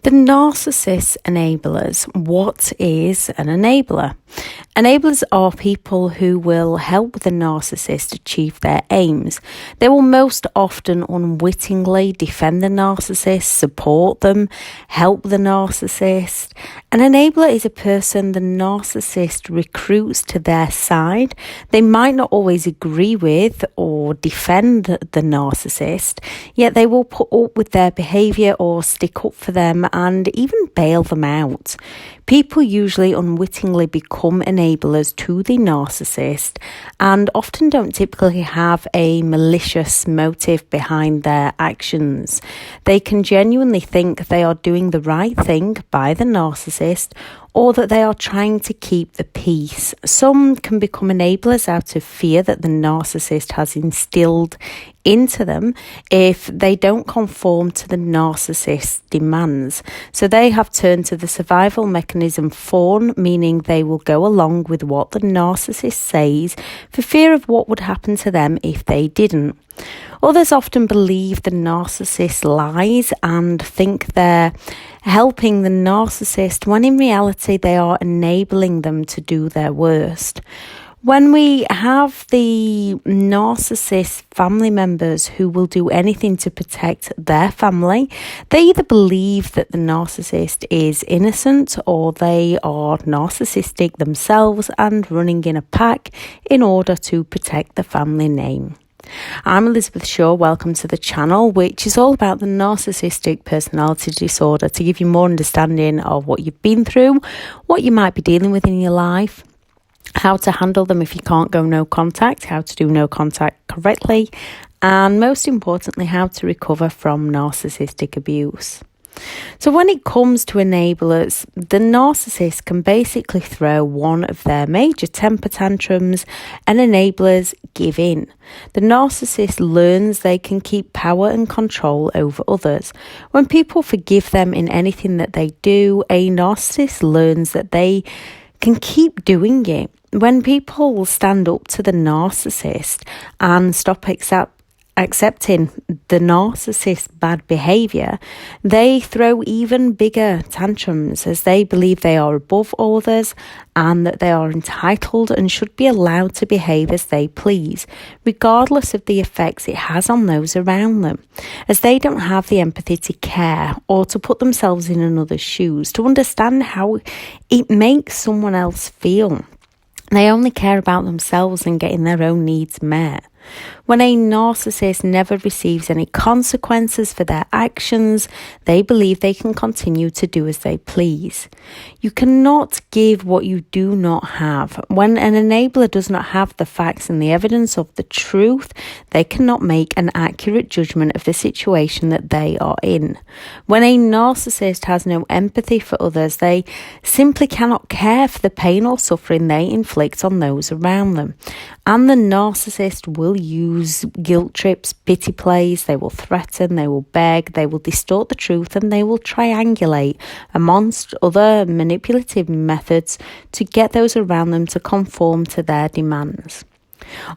The narcissist enablers. What is an enabler? Enablers are people who will help the narcissist achieve their aims. They will most often unwittingly defend the narcissist, support them, help the narcissist. An enabler is a person the narcissist recruits to their side. They might not always agree with or defend the narcissist, yet they will put up with their behaviour or stick up for them and even bail them out. People usually unwittingly become enablers to the narcissist and often don't typically have a malicious motive behind their actions. They can genuinely think they are doing the right thing by the narcissist or that they are trying to keep the peace. Some can become enablers out of fear that the narcissist has instilled into them if they don't conform to the narcissist's demands. So they have turned to the survival mechanism fawn, meaning they will go along with what the narcissist says for fear of what would happen to them if they didn't. Others often believe the narcissist lies and think they're helping the narcissist when in reality they are enabling them to do their worst. When we have the narcissist family members who will do anything to protect their family, they either believe that the narcissist is innocent or they are narcissistic themselves and running in a pack in order to protect the family name. I'm Elizabeth Shaw. Welcome to the channel, which is all about the narcissistic personality disorder, to give you more understanding of what you've been through, what you might be dealing with in your life, how to handle them if you can't go no contact, how to do no contact correctly, and most importantly, how to recover from narcissistic abuse. So when it comes to enablers, the narcissist can basically throw one of their major temper tantrums and enablers give in. The narcissist learns they can keep power and control over others. When people forgive them in anything that they do, a narcissist learns that they can keep doing it. When people stand up to the narcissist and stop accepting the narcissist's bad behaviour, they throw even bigger tantrums as they believe they are above others and that they are entitled and should be allowed to behave as they please, regardless of the effects it has on those around them, as they don't have the empathy to care or to put themselves in another's shoes, to understand how it makes someone else feel. They only care about themselves and getting their own needs met. When a narcissist never receives any consequences for their actions, they believe they can continue to do as they please. You cannot give what you do not have. When an enabler does not have the facts and the evidence of the truth, they cannot make an accurate judgment of the situation that they are in. When a narcissist has no empathy for others, they simply cannot care for the pain or suffering they inflict on those around them. And the narcissist will use guilt trips, pity plays, they will threaten, they will beg, they will distort the truth, and they will triangulate amongst other manipulative methods to get those around them to conform to their demands.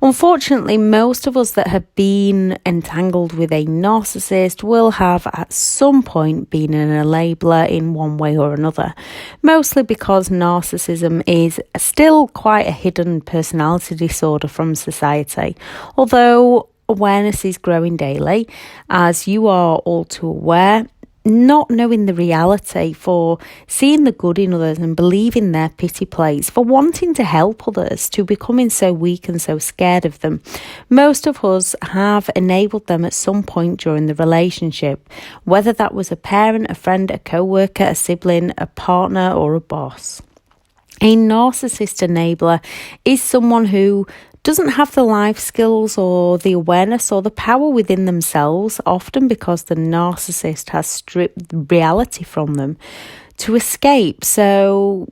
Unfortunately, most of us that have been entangled with a narcissist will have at some point been an enabler in one way or another, mostly because narcissism is still quite a hidden personality disorder from society, although awareness is growing daily, as you are all too aware. Not knowing the reality, for seeing the good in others and believing their pity plays, for wanting to help others, to becoming so weak and so scared of them. Most of us have enabled them at some point during the relationship, whether that was a parent, a friend, a co-worker, a sibling, a partner or a boss. A narcissist enabler is someone who doesn't have the life skills or the awareness or the power within themselves, often because the narcissist has stripped reality from them, to escape. So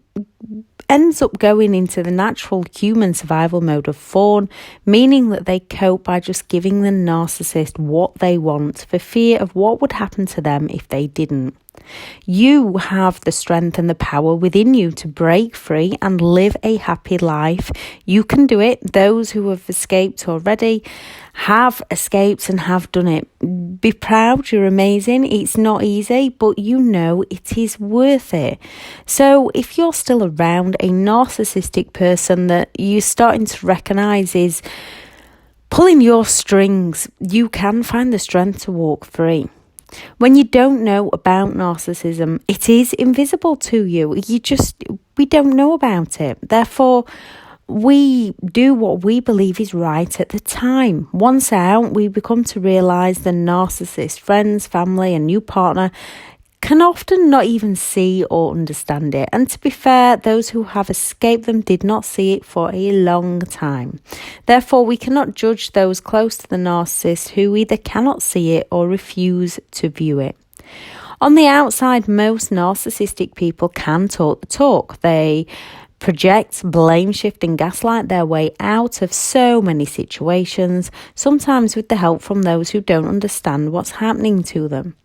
ends up going into the natural human survival mode of fawn, meaning that they cope by just giving the narcissist what they want for fear of what would happen to them if they didn't. You have the strength and the power within you to break free and live a happy life. You can do it. Those who have escaped already have escaped and have done it. Be proud, you're amazing. It's not easy, but you know it is worth it. So if you're still around a narcissistic person that you're starting to recognise is pulling your strings, you can find the strength to walk free. When you don't know about narcissism, it is invisible to you. We don't know about it. Therefore, we do what we believe is right at the time. Once out, we become to realise the narcissist, friends, family, and new partner can often not even see or understand it. And to be fair, those who have escaped them did not see it for a long time. Therefore, we cannot judge those close to the narcissist who either cannot see it or refuse to view it. On the outside, most narcissistic people can talk the talk. They project, blame shift and gaslight their way out of so many situations, sometimes with the help from those who don't understand what's happening to them.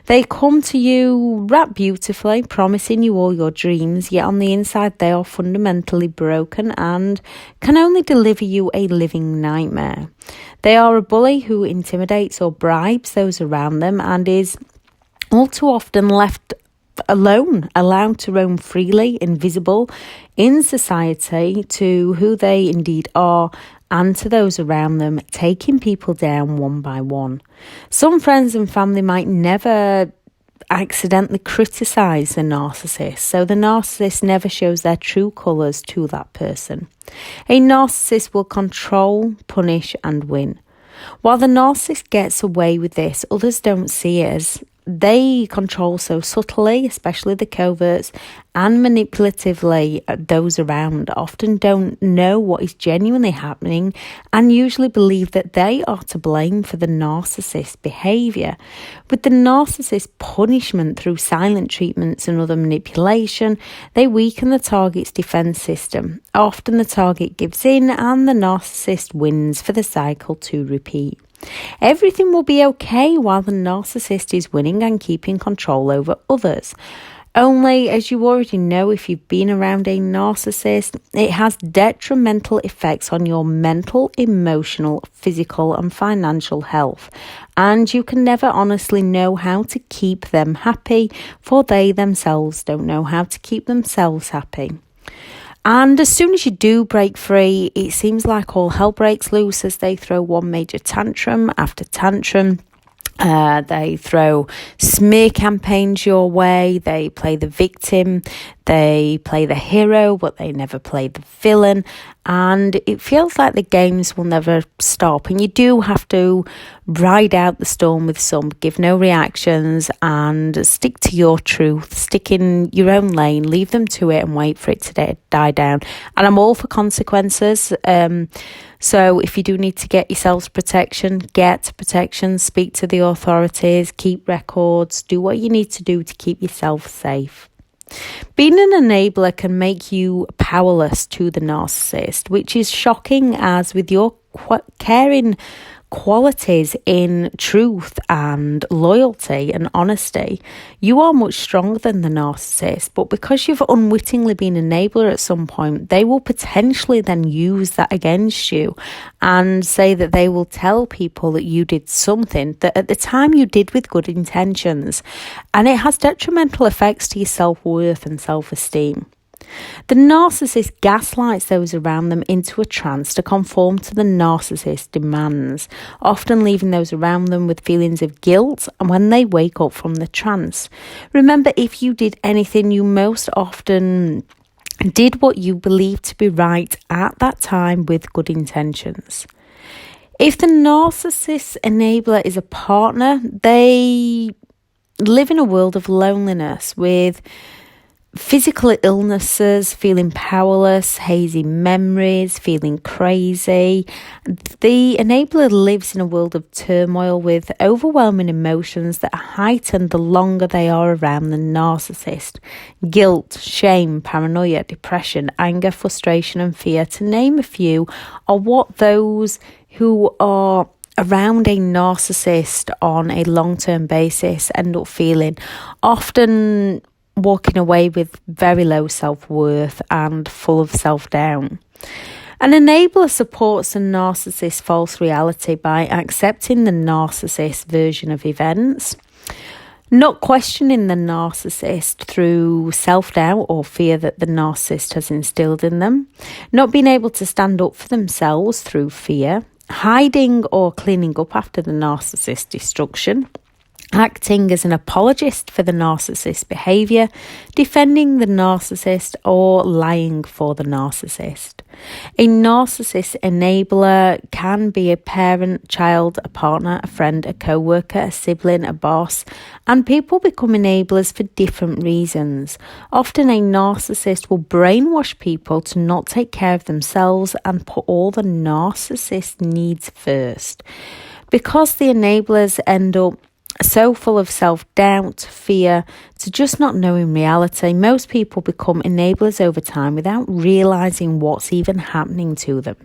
They come to you wrapped beautifully, promising you all your dreams, yet on the inside they are fundamentally broken and can only deliver you a living nightmare. They are a bully who intimidates or bribes those around them and is all too often left alone, allowed to roam freely, invisible in society to who they indeed are and to those around them, taking people down one by one. Some friends and family might never accidentally criticise the narcissist, so the narcissist never shows their true colours to that person. A narcissist will control, punish and win. While the narcissist gets away with this, others don't see it as they control so subtly, especially the coverts, and manipulatively those around often don't know what is genuinely happening and usually believe that they are to blame for the narcissist's behaviour. With the narcissist's punishment through silent treatments and other manipulation, they weaken the target's defence system. Often the target gives in and the narcissist wins for the cycle to repeat. Everything will be okay while the narcissist is winning and keeping control over others. Only, as you already know, if you've been around a narcissist, it has detrimental effects on your mental, emotional, physical and financial health. And you can never honestly know how to keep them happy, for they themselves don't know how to keep themselves happy. And as soon as you do break free, it seems like all hell breaks loose as they throw one major tantrum after tantrum. They throw smear campaigns your way. They play the victim. They play the hero, but they never play the villain. And it feels like the games will never stop. And you do have to ride out the storm with some, give no reactions and stick to your truth, stick in your own lane, leave them to it and wait for it to die down. And I'm all for consequences. So if you do need to get yourselves protection, get protection, speak to the authorities, keep records, do what you need to do to keep yourself safe. Being an enabler can make you powerless to the narcissist, which is shocking as with your caring qualities in truth and loyalty and honesty, you are much stronger than the narcissist. But because you've unwittingly been an enabler at some point, they will potentially then use that against you and say that they will tell people that you did something that at the time you did with good intentions, and it has detrimental effects to your self-worth and self-esteem. The narcissist gaslights those around them into a trance to conform to the narcissist's demands, often leaving those around them with feelings of guilt and when they wake up from the trance. Remember, if you did anything, you most often did what you believed to be right at that time with good intentions. If the narcissist enabler is a partner, they live in a world of loneliness with physical illnesses, feeling powerless, hazy memories, feeling crazy. The enabler lives in a world of turmoil with overwhelming emotions that heighten the longer they are around the narcissist. Guilt, shame, paranoia, depression, anger, frustration and fear, to name a few, are what those who are around a narcissist on a long-term basis end up feeling often walking away with very low self-worth and full of self-doubt. An enabler supports a narcissist's false reality by accepting the narcissist version of events, not questioning the narcissist through self-doubt or fear that the narcissist has instilled in them, not being able to stand up for themselves through fear, hiding or cleaning up after the narcissist's destruction, acting as an apologist for the narcissist's behaviour, defending the narcissist, or lying for the narcissist. A narcissist enabler can be a parent, child, a partner, a friend, a co-worker, a sibling, a boss, and people become enablers for different reasons. Often a narcissist will brainwash people to not take care of themselves and put all the narcissist needs first. Because the enablers end up so full of self-doubt, fear, to just not knowing reality, most people become enablers over time without realising what's even happening to them.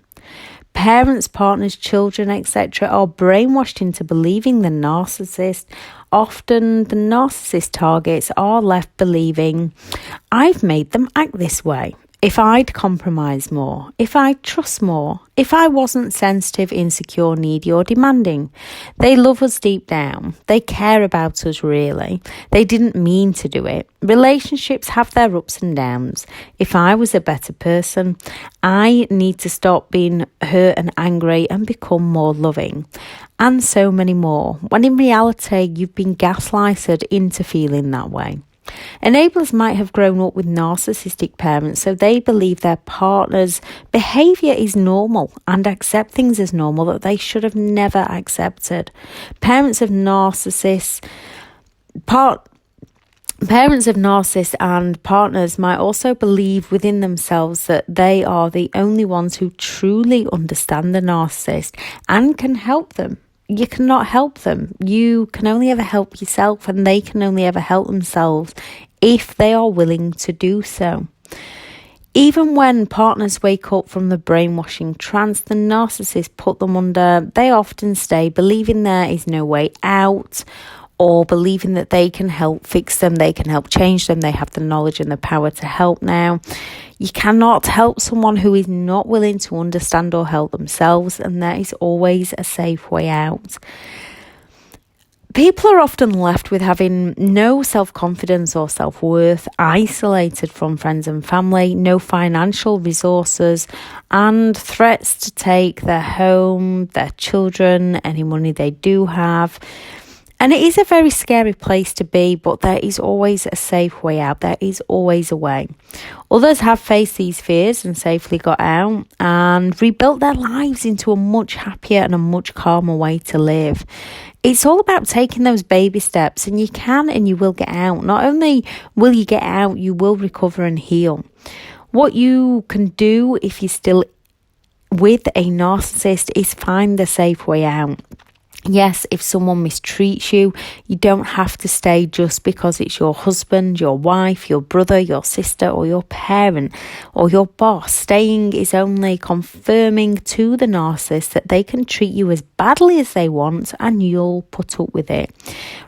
Parents, partners, children, etc. are brainwashed into believing the narcissist. Often the narcissist targets are left believing, I've made them act this way. If I'd compromise more, if I'd trust more, if I wasn't sensitive, insecure, needy or demanding. They love us deep down. They care about us really. They didn't mean to do it. Relationships have their ups and downs. If I was a better person, I need to stop being hurt and angry and become more loving. And so many more. When in reality, you've been gaslighted into feeling that way. Enablers might have grown up with narcissistic parents, so they believe their partner's behaviour is normal and accept things as normal that they should have never accepted. Parents of narcissists and partners might also believe within themselves that they are the only ones who truly understand the narcissist and can help them. You cannot help them. You can only ever help yourself, and they can only ever help themselves if they are willing to do so. Even when partners wake up from the brainwashing trance the narcissist put them under, they often stay believing there is no way out, or believing that they can help fix them, they can help change them, they have the knowledge and the power to help now. You cannot help someone who is not willing to understand or help themselves, and there is always a safe way out. People are often left with having no self-confidence or self-worth, isolated from friends and family, no financial resources, and threats to take their home, their children, any money they do have. And it is a very scary place to be, but there is always a safe way out. There is always a way. Others have faced these fears and safely got out and rebuilt their lives into a much happier and a much calmer way to live. It's all about taking those baby steps, and you can and you will get out. Not only will you get out, you will recover and heal. What you can do if you're still with a narcissist is find the safe way out. Yes, if someone mistreats you, you don't have to stay just because it's your husband, your wife, your brother, your sister, or your parent, or your boss. Staying is only confirming to the narcissist that they can treat you as badly as they want and you'll put up with it.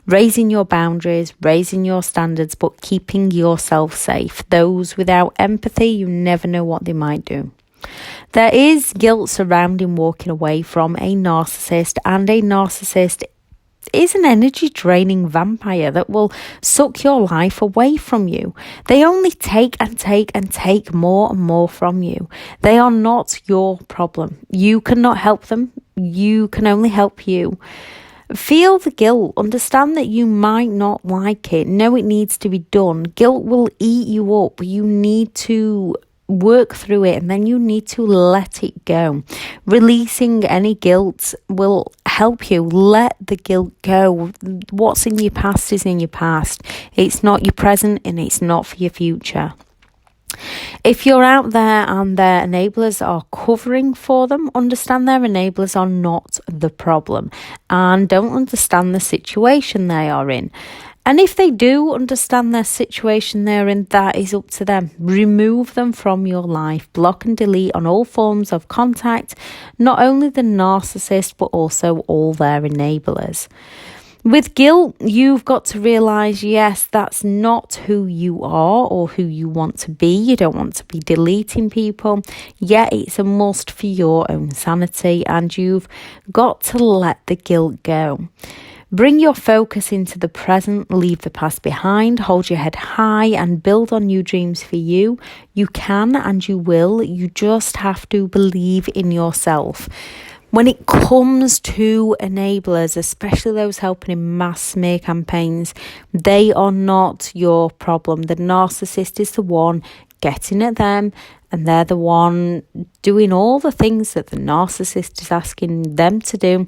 Raising your boundaries, raising your standards, but keeping yourself safe. Those without empathy, you never know what they might do. There is guilt surrounding walking away from a narcissist, and a narcissist is an energy draining vampire that will suck your life away from you. They only take and take and take more and more from you. They are not your problem. You cannot help them. You can only help you. Feel the guilt. Understand that you might not like it. Know it needs to be done. Guilt will eat you up. You need to work through it, and then you need to let it go. Releasing any guilt will help you. Let the guilt go. What's in your past is in your past. It's not your present, and it's not for your future. If you're out there and their enablers are covering for them, understand their enablers are not the problem and don't understand the situation they are in. And if they do understand their situation they're in, that is up to them. Remove them from your life. Block and delete on all forms of contact, not only the narcissist, but also all their enablers. With guilt, you've got to realise, yes, that's not who you are or who you want to be. You don't want to be deleting people, yet it's a must for your own sanity, and you've got to let the guilt go. Bring your focus into the present, leave the past behind, hold your head high and build on new dreams for you. You can and you will. You just have to believe in yourself. When it comes to enablers, especially those helping in mass smear campaigns, they are not your problem. The narcissist is the one getting at them, and they're the one doing all the things that the narcissist is asking them to do.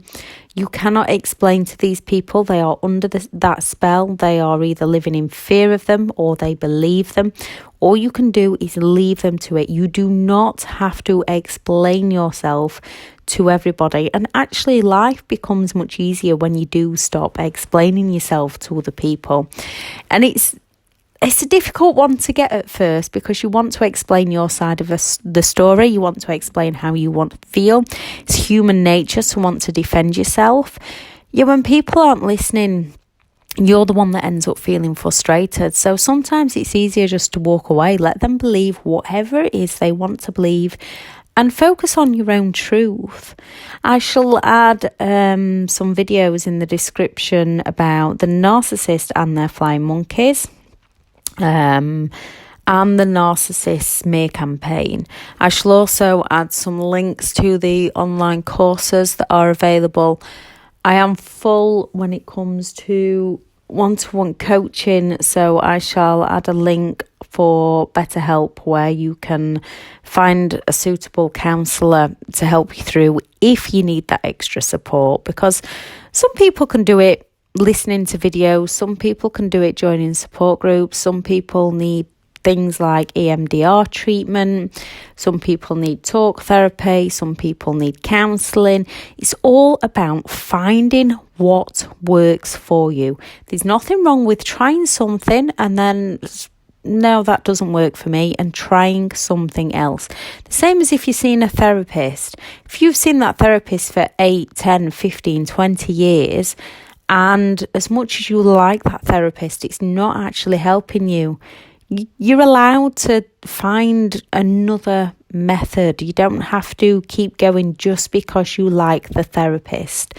You cannot explain to these people. They are under that spell. They are either living in fear of them or they believe them. All you can do is leave them to it. You do not have to explain yourself to everybody. And actually, life becomes much easier when you do stop explaining yourself to other people. And it's a difficult one to get at first, because you want to explain your side of the story. You want to explain how you want to feel. It's human nature to want to defend yourself. Yeah, when people aren't listening, you're the one that ends up feeling frustrated. So sometimes it's easier just to walk away. Let them believe whatever it is they want to believe, and focus on your own truth. I shall add some videos in the description about the narcissist and their flying monkeys. And the narcissist smear campaign. I shall also add some links to the online courses that are available. I am full when it comes to one-to-one coaching, so I shall add a link for BetterHelp where you can find a suitable counsellor to help you through if you need that extra support, because some people can do it listening to videos, some people can do it joining support groups, some people need things like EMDR treatment, some people need talk therapy, some people need counselling. It's all about finding what works for you. There's nothing wrong with trying something and then, no, that doesn't work for me, and trying something else. The same as if you're seeing a therapist. If you've seen that therapist for 8, 10, 15, 20 years, and as much as you like that therapist, it's not actually helping you, you're allowed to find another method. You don't have to keep going just because you like the therapist.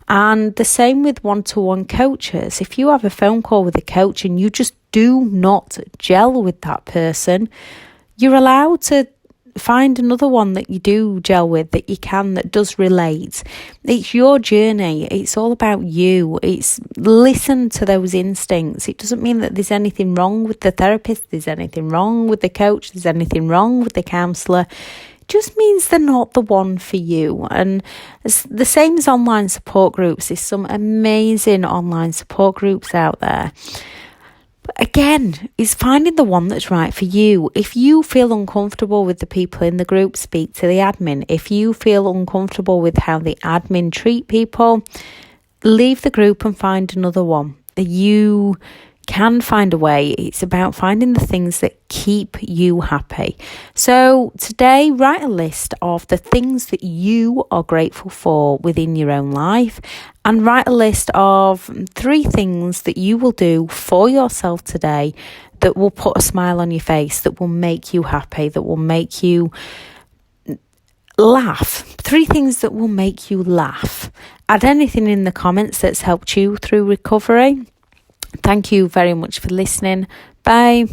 And the same with one-to-one coaches. If you have a phone call with a coach and you just do not gel with that person, you're allowed to find another one that you do gel with, that does relate. It's your journey. It's all about you. It's listen to those instincts. It doesn't mean that there's anything wrong with the therapist, there's anything wrong with the coach, there's anything wrong with the counsellor. It just means they're not the one for you. And it's the same as online support groups. There's some amazing online support groups out there. Again, it's finding the one that's right for you. If you feel uncomfortable with the people in the group, speak to the admin. If you feel uncomfortable with how the admin treat people, leave the group and find another one. You can find a way. It's about finding the things that keep you happy. So today, write a list of the things that you are grateful for within your own life, and write a list of 3 things that you will do for yourself today that will put a smile on your face, that will make you happy, that will make you laugh. 3 things that will make you laugh. Add anything in the comments that's helped you through recovery. Thank you very much for listening. Bye.